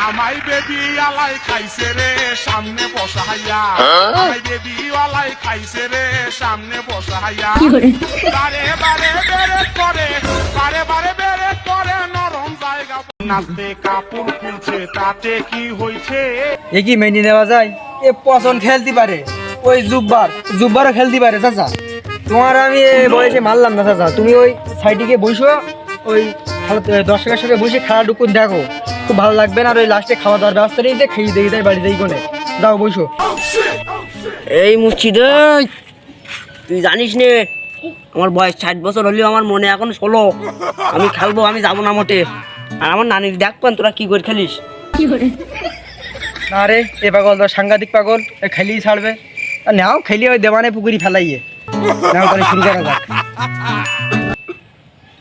আমাই বেবি আলাই খাইছে রে সামনে বসাইয়া আমাই বেবি আলাই খাইছে রে সামনে বসাইয়া বারে বারে বেরে করে বারে বারে বেরে করে নরম জায়গা নাচতে কাপড় খুলছে তাতে কি হইছে এ কি মেনে নেওয়া যায়? এ পছন্দ খেলতে পারে, ওই জুব্বারও খেলতে পারে। চাচা তোমার আমি এ বয়সে মারলাম না চাচা, তুমি ওই সাইডে গিয়ে বসো, ওই দর্শকের সাথে বসে খেলাটুকু দেখো, খুব ভালো লাগবে। না আর ওই লাস্টে খাওয়া দাওয়ার ব্যবস্থা নিয়ে খেয়ে দেখি তাই বাড়ি যাই কোনে যাও বসো। এই মুর্শিদ, তুই জানিস নে আমার বয়স 60 বছর হলেও আমার মনে এখন 16। আমি খেলবো, আমি যাবো না মোটে। আর আমার নানির দেখ পান তোরা কি করে খেলিস। না রে, এ পাগল তো সাংঘাতিক পাগল, খেলিয়ে ছাড়বে। আর নাও খেলিয়ে ওই দেওয়ানে পুকুরি ফেলাইয়ে নাও, তাহলে শুরু করা যাক।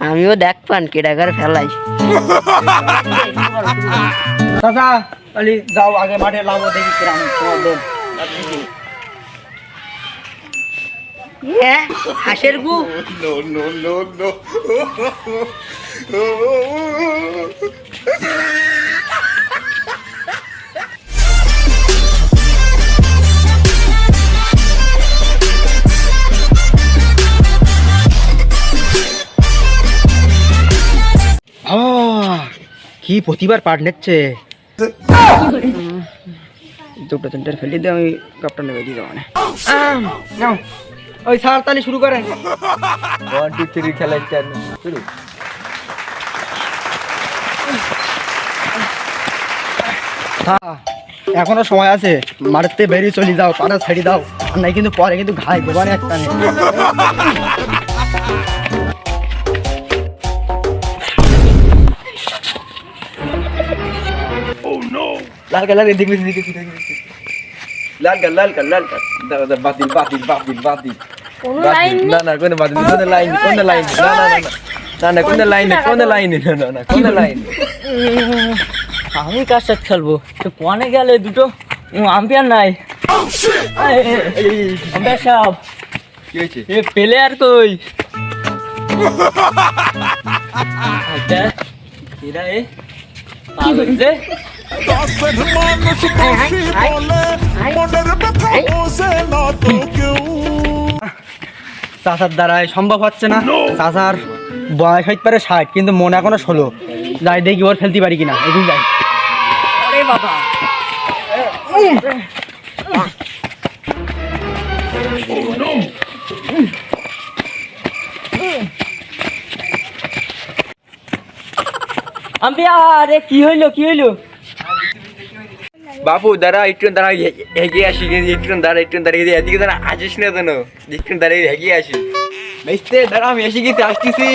আমিও দেখ পান কেডাগার ফেলাই। চাচা তাহলে যাও আগে মাঠে লাভ দেখি কিরাম তোমার দল। হাঁসের গু no no no no কি প্রতিবার পাট নিচ্ছে। দুটো তিনটার ফেলে দিয়ে আমি কাপটা নেমে দিয়ে যাবো না। নাও ওই স্যার তাহলে শুরু করেন। 1 2 3 খেলা স্টার্ট শুরু। এখনো সময় আছে, মারতে বেরিয়ে চলে যাও, পাড়া ছেড়ে দাও, আর নাই কিন্তু পরে কিন্তু ঘাই দেবানে একটা নেই। লাল কালার এদিকে লাল কালার বাতিল বাতিল বাতিল বাতিল। না না কোন বাতিল, কোন লাইন কোন লাইন, না না না না কোন লাইন কোন লাইন, না না কোন লাইন। আমি কার সাথে খেলবো? তো কোনে গেলে দুটো আম্পায়ার নাই। আম্পায়ার সাহেব কি হয়েছে? এ প্লেয়ার কই? এরা এ পাগল যে চাচার দ্বারাই সম্ভব হচ্ছে না। চাচার বয়স হইতে পারে 60, কিন্তু মনে এখনো 16। যাই দেখি ওর ফেলতে পারি কিনা, এদিকে যাই। আরে বাবা আম্পায়ার, কি হইলো কি হইলো? বাপু দাঁড়া একটু, দাঁড়া হেগে আসি, একটু দাঁড়া একটু দাঁড়িয়ে এদিকে দাঁড়া, আসিস না যেন, একটু দাঁড়িয়ে হেগে আসি। ভাইস্তে দাঁড়া, আমি এসে গেছি, আসতেছি।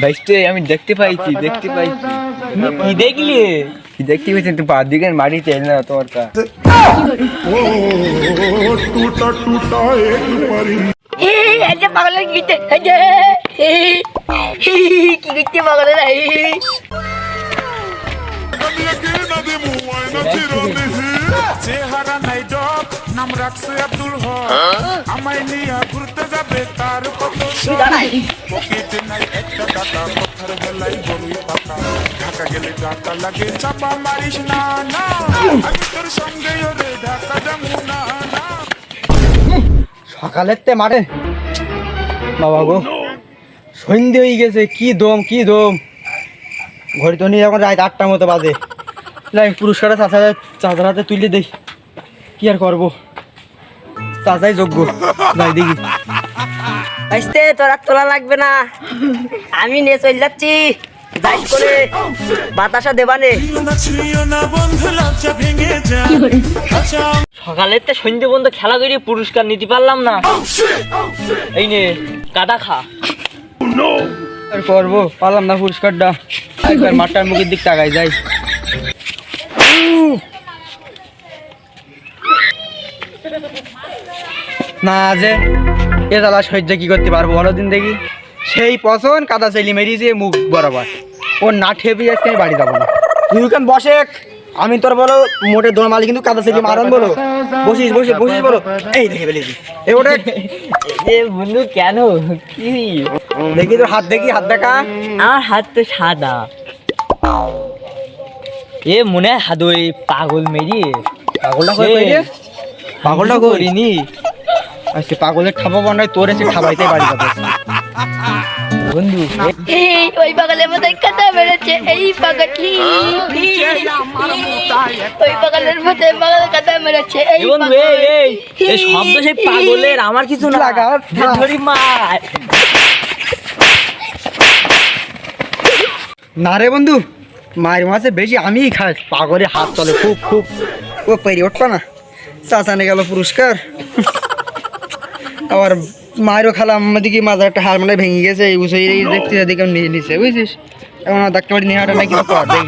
ভাইস্তে আমি দেখতে পাইছি দেখতে পাইছি। কি দেখলি? কি দেখতে পাইছি? তুই বাদ দিকে মাটি চাই না তোমার কা टूटा टूटा एक परी এই পাগলের গিতে কি গিতে পাগলের এই চেহারা নাই ডক, নাম রাখছে আব্দুল হক। আমায় নিয়ে ঘুরতে যাবে তার কত পকেটে নাই একটা টাকা, কথার বেলায় বড়ই পাকা। ঢাকা গেলে টাকা লাগে, চাপা মারিস না না, আমি তোর সঙ্গে ওরে ঢাকা যাবো না না। সকালের তে মারে বাবা গো, সন্ধে হয়ে গেছে। কি দম কি দম, ঘড়ি তো নিয়ে এখন রাত 8টার মতো বাজে। যাই পুরস্কারটা চাচার হাতে তুলে দেই, কি আর করবো, চাচাই যোগ্য। যাই দেখি। আইস্তে তোর আর তোলা লাগবে না, আমি নিয়ে চলে যাচ্ছি। যাইস করে বাতাসা দেবানে। সকালের তে সন্ধ্যে পর্যন্ত খেলা করে পুরস্কার নিতে পারলাম না। এই নে কাটা খা। আর করবো, পারলাম না পুরস্কারটা। একবার মাঠটার মুখের দিক তাকাই যাই। না যে এ জ্বালা সহ্য কি করতে পারবো, অন্যদিন দেখি সেই পছন্দ কাদা চেলি মেরিয়েছে মুখ বরাবর। ও না ঠেপি আজকে আমি বাড়ি যাবো না। তুই কেন বসে, আমি তোর বলো মোটে দোল মালি কিন্তু কাদা চেলি মারন বলো। বসিস বসিস বসিস বলো। এই দেখে ফেলেছি এ ওটা এ বন্ধু কেন কি দেখি তোর হাত, দেখি হাত দেখা। আমার হাত তো সাদা। এ মনে হয় হাদই পাগল মেরি পাগলটা কই কই রে পাগলটা করিনি আচ্ছা পাগলের খাবো বানাই তোর এসে খাবাইতে বাড়ি যাবে বন্ধু এই ওই পাগলের মধ্যে কথা বেরোচ্ছে এই পাগলি ওই পাগলের মধ্যে পাগল কথা বেরোচ্ছে এই এ বন্ধু এই শব্দ সেই পাগলের আমার কিছু না লাগা, ধরি মার না রে বন্ধু মায়ের মাছে বেশি আমিই খাই পাগলে হাত চলে খুব খুব ও পেরি উঠবা না চাচানে গেল পুরস্কার আবার মায়েরও খালাম দিকে মাঝে একটা হার মানে ভেঙে গেছে এই বুঝে দেখতে দেখে নিয়ে নিছে বুঝছিস এখন ডাক্তার বাড়ি নেওয়াটা নাকি কর দেখি